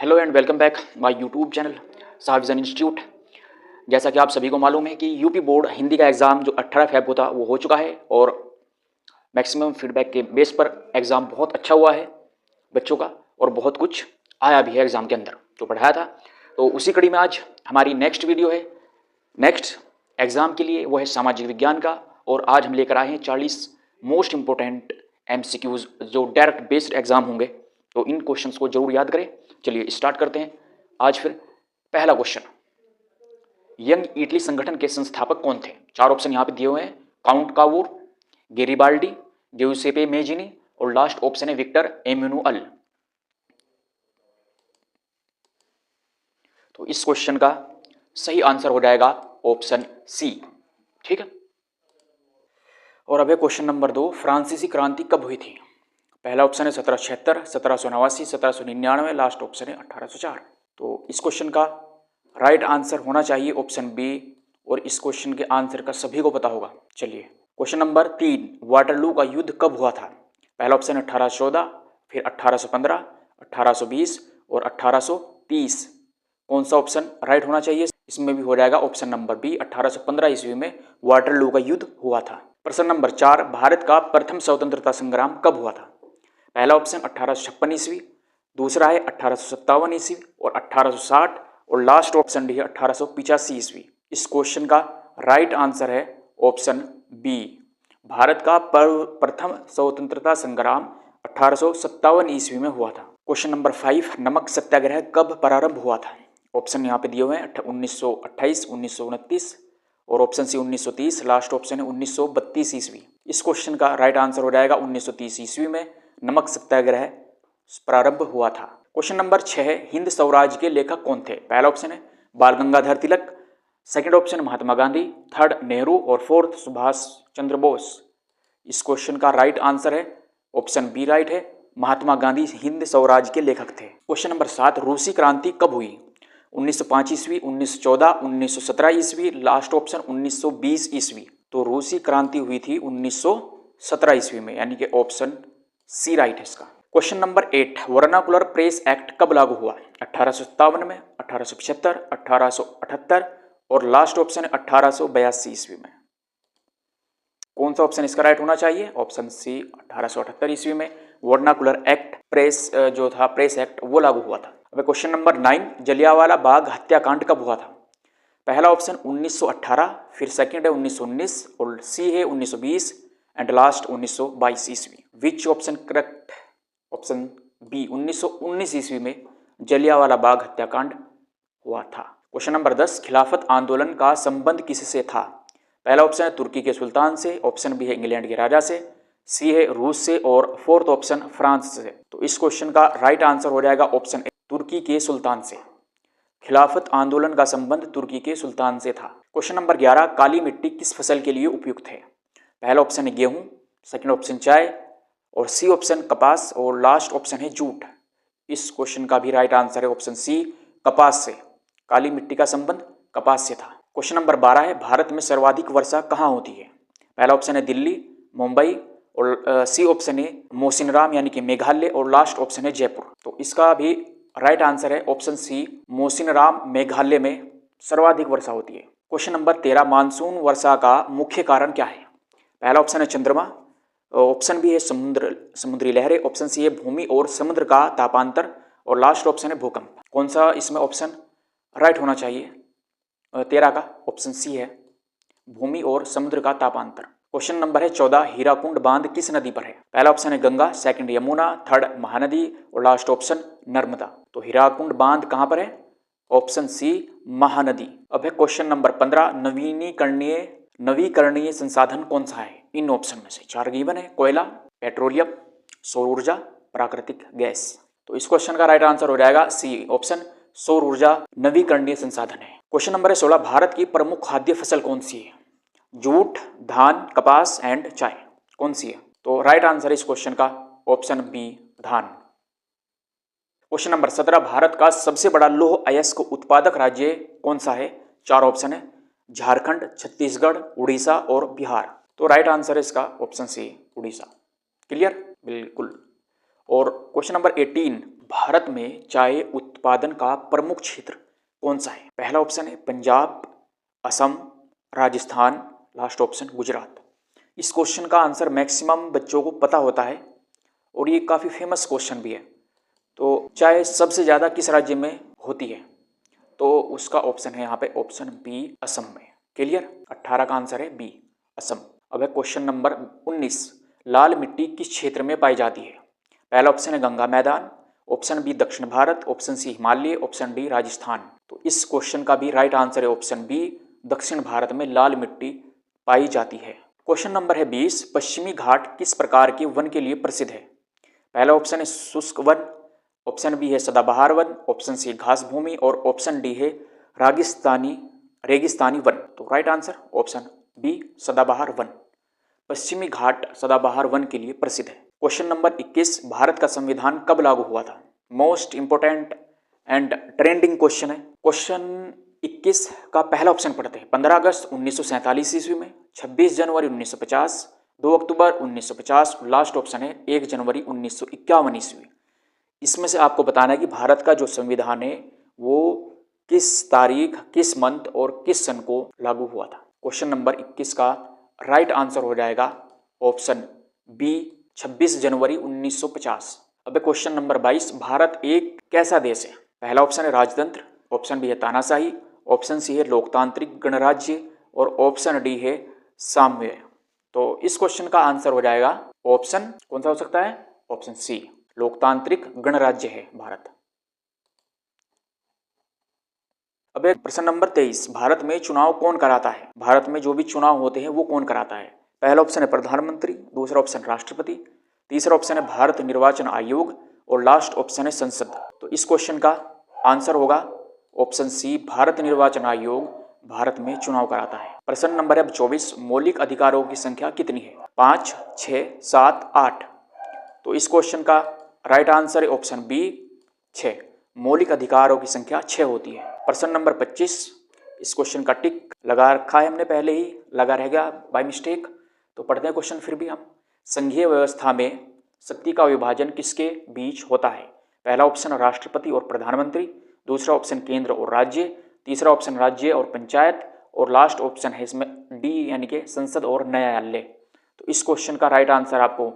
Hello and welcome back my YouTube channel साहब vision institute. जैसा कि आप सभी को मालूम है कि यूपी बोर्ड हिंदी का एग्ज़ाम जो 18 फेब को था वो हो चुका है और मैक्सिमम फीडबैक के बेस पर एग्ज़ाम बहुत अच्छा हुआ है बच्चों का और बहुत कुछ आया भी है एग्ज़ाम के अंदर जो पढ़ाया था। तो उसी कड़ी में आज हमारी नेक्स्ट वीडियो है नेक्स्ट एग्ज़ाम के लिए, वो है सामाजिक विज्ञान का। और आज हम लेकर आए हैं 40 मोस्ट इंपॉर्टेंट MCQs जो डायरेक्ट बेस्ड एग्ज़ाम होंगे। तो इन क्वेश्चंस को जरूर याद करें। चलिए स्टार्ट करते हैं आज। फिर पहला क्वेश्चन, यंग इटली संगठन के संस्थापक कौन थे? 4 ऑप्शन यहाँ पे दिए हुए हैं, काउंट कावूर, गेरिबाल्डी, गिउसेपे मेजिनी और लास्ट ऑप्शन है विक्टर एम्मानुअल। तो इस क्वेश्चन का सही आंसर हो जाएगा ऑप्शन सी। ठीक है। और अब है क्वेश्चन नंबर 2, फ्रांसीसी क्रांति कब हुई थी? पहला ऑप्शन है 1776, 1789, 1799, लास्ट ऑप्शन है 1804। तो इस क्वेश्चन का राइट आंसर होना चाहिए ऑप्शन बी और इस क्वेश्चन के आंसर का सभी को पता होगा। चलिए क्वेश्चन नंबर 3, वाटरलू का युद्ध कब हुआ था? पहला ऑप्शन है 1814, फिर 1815, 1820 और 1830। कौन सा ऑप्शन राइट होना चाहिए? इसमें भी हो जाएगा ऑप्शन नंबर बी, 1815 ईस्वी में वाटरलू का युद्ध हुआ था। प्रश्न नंबर 4, भारत का प्रथम स्वतंत्रता संग्राम कब हुआ था? पहला ऑप्शन 1856 ईस्वी, दूसरा है 1857 ईस्वी और 1860 और लास्ट ऑप्शन डी है 1885 ईस्वी। इस क्वेश्चन का राइट आंसर है ऑप्शन बी, भारत का प्रथम स्वतंत्रता संग्राम 1857 ईस्वी में हुआ था। क्वेश्चन नंबर 5, नमक सत्याग्रह कब प्रारंभ हुआ था? ऑप्शन यहाँ पे दिए हुए हैं 1928, 1929 और ऑप्शन सी 1930, लास्ट ऑप्शन है 1932 ईस्वी। इस क्वेश्चन का राइट आंसर हो जाएगा 1930 ईस्वी में नमक सत्याग्रह प्रारंभ हुआ था। क्वेश्चन नंबर 6, हिंद स्वराज के लेखक कौन थे? पहला ऑप्शन है बाल Gangadhar Tilak, second option Mahatma Gandhi, third Nehru और फोर्थ सुभाष चंद्र बोस। इस क्वेश्चन का राइट आंसर है ऑप्शन बी राइट है, महात्मा गांधी हिंद स्वराज के लेखक थे। क्वेश्चन नंबर 7, रूसी क्रांति कब हुई? 1905 ईस्वी, 1914, 1917 ईस्वी, लास्ट ऑप्शन 1920 ईस्वी। तो रूसी क्रांति हुई थी 1917 ईस्वी में, यानी कि ऑप्शन सी राइट है इसका। Question number 8, vernacular press act कब लागू हुआ? 1857 में, 1875, 1878 और लास्ट ऑप्शन है 1882 ईस्वी में। कौन सा ऑप्शन इसका राइट होना चाहिए? ऑप्शन सी 1878 ईस्वी में वर्नाकुलर एक्ट प्रेस एक्ट वो लागू हुआ था। अब क्वेश्चन नंबर 9, जलियांवाला बाग हत्याकांड कब हुआ था? पहला ऑप्शन 1918, फिर सेकंड है 1919 और सी है 1920 एंड लास्ट 1922 ईस्वी। Which option correct? Option B 1919 ईस्वी में जलियांवाला बाग हत्याकांड हुआ था। क्वेश्चन नंबर 10, खिलाफत आंदोलन का संबंध किससे था? पहला ऑप्शन है तुर्की के सुल्तान से, ऑप्शन बी है इंग्लैंड के राजा से, सी है रूस से और फोर्थ ऑप्शन फ्रांस से। तो इस क्वेश्चन का राइट आंसर हो जाएगा ऑप्शन ए, तुर्की के सुल्तान से। खिलाफत आंदोलन का संबंध तुर्की के सुल्तान से था। क्वेश्चन नंबर 11, काली मिट्टी किस फसल के लिए उपयुक्त है? पहला ऑप्शन है गेहूं, सेकंड ऑप्शन चाय और सी ऑप्शन कपास और लास्ट ऑप्शन है जूट। इस क्वेश्चन का भी राइट आंसर है ऑप्शन सी, कपास से। काली मिट्टी का संबंध कपास से था। क्वेश्चन नंबर 12 है, भारत में सर्वाधिक वर्षा कहाँ होती है? पहला ऑप्शन है दिल्ली, मुंबई और सी ऑप्शन है मौसिनराम यानी कि मेघालय और लास्ट ऑप्शन है जयपुर। तो इसका भी राइट आंसर है ऑप्शन सी, मौसिनराम मेघालय में सर्वाधिक वर्षा होती है। क्वेश्चन नंबर 13, मानसून वर्षा का मुख्य कारण क्या है? पहला ऑप्शन है चंद्रमा, ऑप्शन बी है समुद्री लहरें, ऑप्शन सी है भूमि और समुद्र का तापांतर और लास्ट ऑप्शन है भूकंप। कौन सा इसमें ऑप्शन राइट होना चाहिए? 13 का ऑप्शन सी है भूमि और समुद्र का तापांतर। क्वेश्चन नंबर है 14, हीराकुंड बांध किस नदी पर है? पहला ऑप्शन है गंगा, सेकंड यमुना, थर्ड महानदी और लास्ट ऑप्शन नर्मदा। तो हीराकुंड बांध कहाँ पर है? Option C Mahanadi. अब है क्वेश्चन नंबर 15, नवीकरणीय संसाधन कौन सा है? इन ऑप्शन में से 4 गिवन है, कोयला, पेट्रोलियम, सौर ऊर्जा, प्राकृतिक गैस। तो इस क्वेश्चन का राइट आंसर हो जाएगा सी ऑप्शन, सौर ऊर्जा नवीकरणीय संसाधन है। क्वेश्चन नंबर 16, भारत की प्रमुख खाद्य फसल कौन सी है? जूट, धान, कपास एंड चाय। कौन सी है? तो राइट आंसर है इस क्वेश्चन का ऑप्शन बी, धान। क्वेश्चन नंबर 17, भारत का सबसे बड़ा लौह अयस्क उत्पादक राज्य कौन सा है? 4 ऑप्शन है, झारखंड, छत्तीसगढ़, उड़ीसा और बिहार। तो राइट आंसर है इसका ऑप्शन सी, उड़ीसा। क्लियर? बिल्कुल। और क्वेश्चन नंबर 18, भारत में चाय उत्पादन का प्रमुख क्षेत्र कौन सा है? पहला ऑप्शन है पंजाब, असम, राजस्थान, लास्ट ऑप्शन गुजरात। इस क्वेश्चन का आंसर मैक्सिमम बच्चों को पता होता है और ये काफ़ी फेमस क्वेश्चन भी है। तो चाय सबसे ज़्यादा किस राज्य में होती है? तो उसका ऑप्शन है यहाँ पे ऑप्शन बी, असम में। क्लियर? 18 का आंसर है बी, असम। अब है क्वेश्चन नंबर 19, लाल मिट्टी किस क्षेत्र में पाई जाती है? पहला ऑप्शन है गंगा मैदान, ऑप्शन बी दक्षिण Bharat, option C Himalaya, option D Rajasthan. तो इस क्वेश्चन का भी राइट आंसर है ऑप्शन बी, दक्षिण भारत में लाल मिट्टी पाई जाती है। क्वेश्चन नंबर है 20, पश्चिमी घाट किस प्रकार के वन के लिए प्रसिद्ध है? पहला ऑप्शन है शुष्क वन, ऑप्शन बी है सदाबहार वन, ऑप्शन सी घास भूमि और ऑप्शन डी है रेगिस्तानी वन। तो राइट आंसर ऑप्शन बी, सदाबहार वन। पश्चिमी घाट सदाबहार वन के लिए प्रसिद्ध है। क्वेश्चन नंबर 21, भारत का संविधान कब लागू हुआ था? Most important and trending question है। क्वेश्चन 21 का पहला ऑप्शन पढ़ते हैं। 15 अगस्त 1947 ईस्वी में, 26 जनवरी 1950, 2 अक्टूबर 1950, लास्ट ऑप्शन है 1 जनवरी 1951 ईस्वी। इसमें से आपको बताना है कि भारत का जो संविधान है वो किस तारीख, किस मंथ और किस सन को लागू हुआ था। क्वेश्चन नंबर 21 का राइट आंसर हो जाएगा ऑप्शन बी, 26 जनवरी 1950। अब क्वेश्चन नंबर 22, भारत एक कैसा देश है? पहला ऑप्शन है राजतंत्र, ऑप्शन बी है तानाशाही, ऑप्शन सी है लोकतांत्रिक गणराज्य और ऑप्शन डी है साम्य। तो इस क्वेश्चन का आंसर हो जाएगा ऑप्शन कौन सा हो सकता है? ऑप्शन सी, लोकतांत्रिक गणराज्य है भारत। अब प्रश्न नंबर 23, भारत में चुनाव कौन कराता है? भारत में जो भी चुनाव होते हैं वो कौन कराता है? पहला ऑप्शन है प्रधानमंत्री, दूसरा ऑप्शन राष्ट्रपति, तीसरा ऑप्शन है भारत निर्वाचन आयोग और लास्ट ऑप्शन है संसद। तो इस क्वेश्चन का आंसर होगा ऑप्शन सी, भारत निर्वाचन आयोग भारत में चुनाव कराता है। प्रश्न नंबर है 24, मौलिक अधिकारों की संख्या कितनी है? 5, 6, 7, 8। तो इस क्वेश्चन का राइट आंसर है ऑप्शन बी, 6। मौलिक अधिकारों की संख्या 6 होती है। प्रश्न नंबर 25, इस क्वेश्चन का टिक लगा रखा है हमने, पहले ही लगा रह गया बाय मिस्टेक, तो पढ़ते हैं क्वेश्चन फिर भी हम। संघीय व्यवस्था में शक्ति का विभाजन किसके बीच होता है? पहला ऑप्शन राष्ट्रपति और प्रधानमंत्री, दूसरा ऑप्शन केंद्र और राज्य, तीसरा ऑप्शन राज्य और पंचायत और लास्ट ऑप्शन है इसमें डी यानी कि संसद और न्यायालय। तो इस क्वेश्चन का राइट आंसर आपको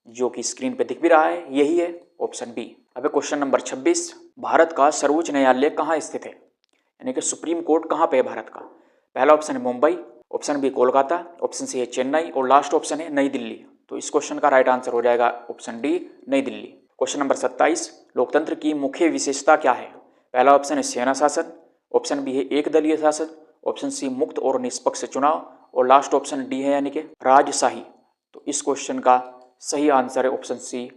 जो कि स्क्रीन पे दिख भी रहा है यही है, ऑप्शन बी। अब क्वेश्चन नंबर 26, भारत का सर्वोच्च न्यायालय कहाँ स्थित है? यानी कि सुप्रीम कोर्ट कहाँ पे है भारत का? पहला ऑप्शन है Mumbai, option B Kolkata, option C है चेन्नई और लास्ट ऑप्शन है नई दिल्ली। तो इस क्वेश्चन का राइट आंसर हो जाएगा ऑप्शन डी, नई दिल्ली। क्वेश्चन नंबर 27, लोकतंत्र की मुख्य विशेषता क्या है? पहला ऑप्शन है सेना शासन, ऑप्शन बी है एक दलीय शासन, ऑप्शन सी मुक्त और निष्पक्ष चुनाव और लास्ट ऑप्शन डी है यानी कि राजशाही। तो इस क्वेश्चन का सही आंसर है ऑप्शन सी,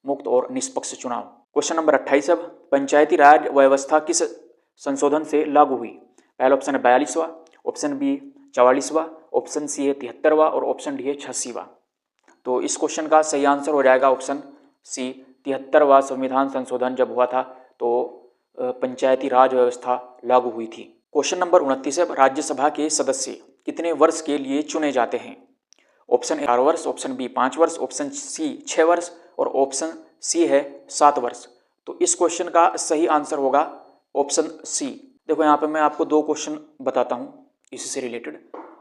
मुक्त और निष्पक्ष चुनाव। क्वेश्चन नंबर 28, अब पंचायती राज व्यवस्था किस संशोधन से लागू हुई? पहला ऑप्शन है 42वां, ऑप्शन बी 44वां, ऑप्शन सी है 73वां और ऑप्शन डी है 86वां। तो इस क्वेश्चन का सही आंसर हो जाएगा ऑप्शन सी, 73वां संविधान संशोधन जब हुआ था तो पंचायती राज व्यवस्था लागू हुई थी। क्वेश्चन नंबर 29, अब राज्यसभा के सदस्य कितने वर्ष के लिए चुने जाते हैं? ऑप्शन ए 4 वर्ष, ऑप्शन बी 5 वर्ष, ऑप्शन सी 6 वर्ष और ऑप्शन सी है 7 वर्ष। तो इस क्वेश्चन का सही आंसर होगा ऑप्शन सी। देखो यहाँ पे मैं आपको 2 क्वेश्चन बताता हूँ इसी से रिलेटेड।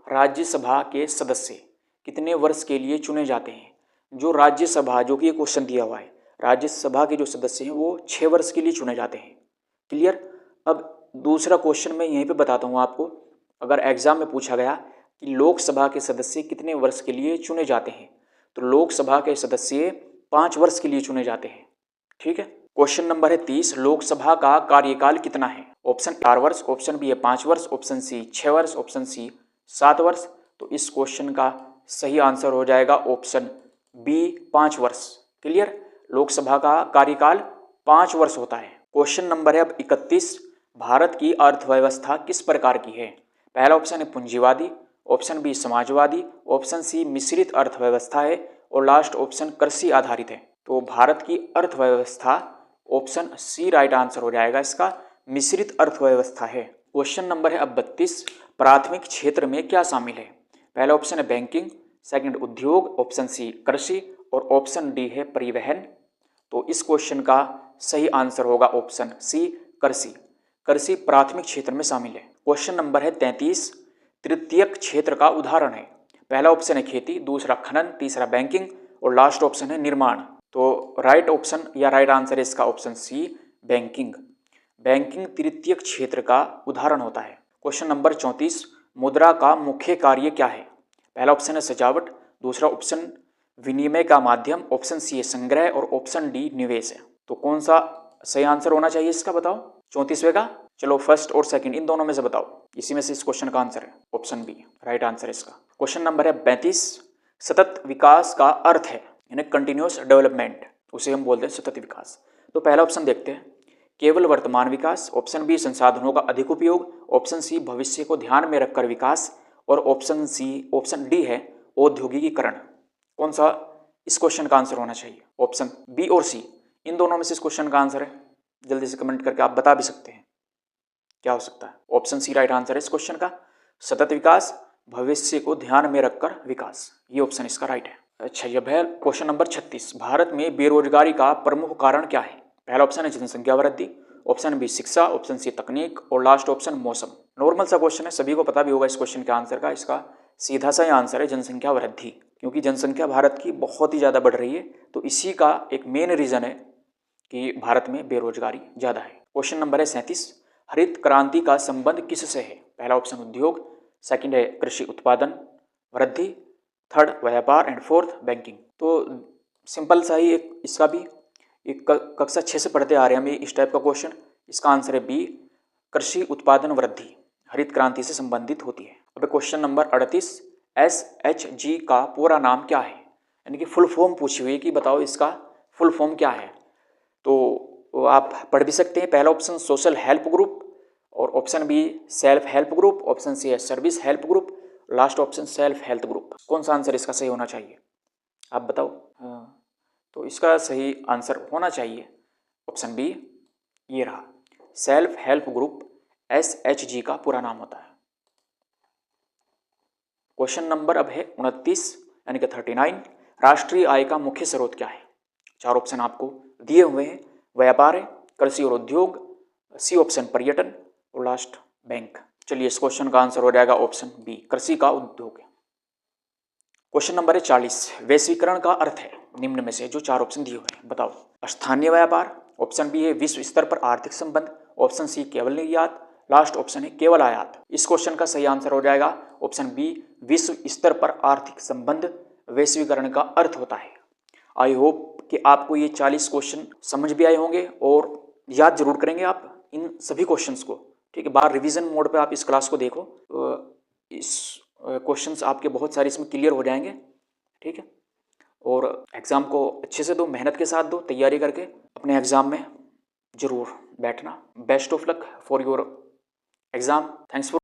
राज्यसभा के सदस्य कितने वर्ष के लिए चुने जाते हैं? जो राज्यसभा, जो कि ये क्वेश्चन दिया हुआ है, राज्यसभा के जो सदस्य हैं वो 6 वर्ष के लिए चुने जाते हैं। क्लियर? अब दूसरा क्वेश्चन मैं यहीं पे बताता हूँ आपको। अगर एग्जाम में पूछा गया कि लोकसभा के सदस्य कितने वर्ष के लिए चुने जाते हैं, तो लोकसभा के सदस्य 5 वर्ष के लिए चुने जाते हैं। ठीक है। क्वेश्चन नंबर है 30, लोकसभा का कार्यकाल कितना है? ऑप्शन 4 वर्ष, ऑप्शन बी है 5 वर्ष, ऑप्शन सी 6 वर्ष, ऑप्शन सी 7 वर्ष। तो इस क्वेश्चन का सही आंसर हो जाएगा ऑप्शन बी, 5 वर्ष। क्लियर? लोकसभा का कार्यकाल 5 वर्ष होता है। क्वेश्चन नंबर है अब 31, भारत की अर्थव्यवस्था किस प्रकार की है? पहला ऑप्शन है पूंजीवादी, ऑप्शन बी समाजवादी, ऑप्शन सी मिश्रित अर्थव्यवस्था है और लास्ट ऑप्शन कृषि आधारित है। तो भारत की अर्थव्यवस्था ऑप्शन सी राइट आंसर हो जाएगा इसका, मिश्रित अर्थव्यवस्था है। क्वेश्चन नंबर है अब 32, प्राथमिक क्षेत्र में क्या शामिल है? पहला ऑप्शन है बैंकिंग, सेकंड उद्योग, ऑप्शन सी कृषि और ऑप्शन डी है परिवहन। तो इस क्वेश्चन का सही आंसर होगा ऑप्शन सी, कृषि। कृषि प्राथमिक क्षेत्र में शामिल है। क्वेश्चन नंबर है 33, तृतीयक क्षेत्र का उदाहरण है। पहला ऑप्शन है खेती, दूसरा खनन, तीसरा बैंकिंग और लास्ट ऑप्शन है निर्माण। तो राइट ऑप्शन या राइट आंसर है इसका ऑप्शन सी, बैंकिंग। बैंकिंग तृतीयक क्षेत्र का उदाहरण होता है। क्वेश्चन नंबर 34, मुद्रा का मुख्य कार्य क्या है? पहला ऑप्शन है सजावट, दूसरा ऑप्शन विनिमय का माध्यम, ऑप्शन सी है संग्रह और ऑप्शन डी निवेश है। तो कौन सा सही आंसर होना चाहिए इसका बताओ, 34वें का? चलो फर्स्ट और सेकंड इन दोनों में से बताओ, इसी में से इस क्वेश्चन का आंसर है ऑप्शन बी, राइट आंसर इसका। क्वेश्चन नंबर है 35, सतत विकास का अर्थ है यानी कंटिन्यूअस डेवलपमेंट, उसे हम बोलते हैं सतत विकास। तो पहला ऑप्शन देखते हैं, केवल वर्तमान विकास, ऑप्शन बी संसाधनों का अधिक उपयोग, ऑप्शन सी भविष्य को ध्यान में रखकर विकास और ऑप्शन डी है औद्योगिकीकरण। कौन सा इस क्वेश्चन का आंसर होना चाहिए? ऑप्शन बी और सी, इन दोनों में से इस क्वेश्चन का आंसर है। जल्दी से कमेंट करके आप बता भी सकते हैं क्या हो सकता है। ऑप्शन सी राइट आंसर है इस क्वेश्चन का, सतत विकास, भविष्य को ध्यान में रखकर विकास, ये ऑप्शन इसका राइट है। अच्छा, यह है क्वेश्चन नंबर 36, भारत में बेरोजगारी का प्रमुख कारण क्या है? पहला ऑप्शन है जनसंख्या वृद्धि, ऑप्शन बी शिक्षा, ऑप्शन सी तकनीक और लास्ट ऑप्शन मौसम। नॉर्मल सा क्वेश्चन है, सभी को पता भी होगा इस क्वेश्चन के आंसर का। इसका सीधा सा आंसर है जनसंख्या वृद्धि, क्योंकि जनसंख्या भारत की बहुत ही ज़्यादा बढ़ रही है, तो इसी का एक मेन रीज़न है कि भारत में बेरोजगारी ज़्यादा है। क्वेश्चन नंबर है 37, हरित क्रांति का संबंध किससे है? पहला ऑप्शन उद्योग, सेकंड है कृषि उत्पादन वृद्धि, थर्ड व्यापार एंड फोर्थ बैंकिंग। तो सिंपल सा ही एक इसका भी एक कक्षा 6 से पढ़ते आ रहे हैं हम इस टाइप का क्वेश्चन। इसका आंसर है बी, कृषि उत्पादन वृद्धि हरित क्रांति से संबंधित होती है। अब क्वेश्चन नंबर 38, SHG का पूरा नाम क्या है? यानी कि फुल फॉर्म पूछी हुई है कि बताओ इसका फुल फॉर्म क्या है। तो आप पढ़ भी सकते हैं। पहला ऑप्शन सोशल हेल्प ग्रुप और option B self help group, option C है service help group, last option self help group. कौन सा आंसर इसका सही होना चाहिए आप बताओ? तो इसका सही आंसर होना चाहिए ऑप्शन बी, ये रहा, सेल्फ हेल्प ग्रुप SHG का पूरा नाम होता है। क्वेश्चन नंबर अब है 29 यानी कि 39, राष्ट्रीय आय का मुख्य स्रोत क्या है? चार ऑप्शन आपको दिए हुए हैं, व्यापार है, कृषि और उद्योग, सी ऑप्शन पर्यटन और लास्ट बैंक। चलिए इस क्वेश्चन का आंसर हो जाएगा ऑप्शन बी, कृषि का उद्योग। क्वेश्चन नंबर है 40, वैश्वीकरण का अर्थ है निम्न में से जो चार ऑप्शन दिए हुए हैं बताओ। स्थानीय व्यापार, ऑप्शन बी है विश्व स्तर पर आर्थिक संबंध, ऑप्शन सी केवल निर्यात, लास्ट ऑप्शन है केवल आयात। इस क्वेश्चन का सही आंसर हो जाएगा ऑप्शन बी, विश्व स्तर पर आर्थिक संबंध वैश्वीकरण का अर्थ होता है। आई होप कि आपको ये 40 क्वेश्चन समझ भी आए होंगे और याद जरूर करेंगे आप इन सभी क्वेश्चंस को, ठीक है। बार रिवीजन मोड पे आप इस क्लास को देखो, इस क्वेश्चंस आपके बहुत सारे इसमें क्लियर हो जाएंगे, ठीक है। और एग्ज़ाम को अच्छे से दो, मेहनत के साथ दो, तैयारी करके अपने एग्ज़ाम में ज़रूर बैठना। Best of luck for your exam. Thanks for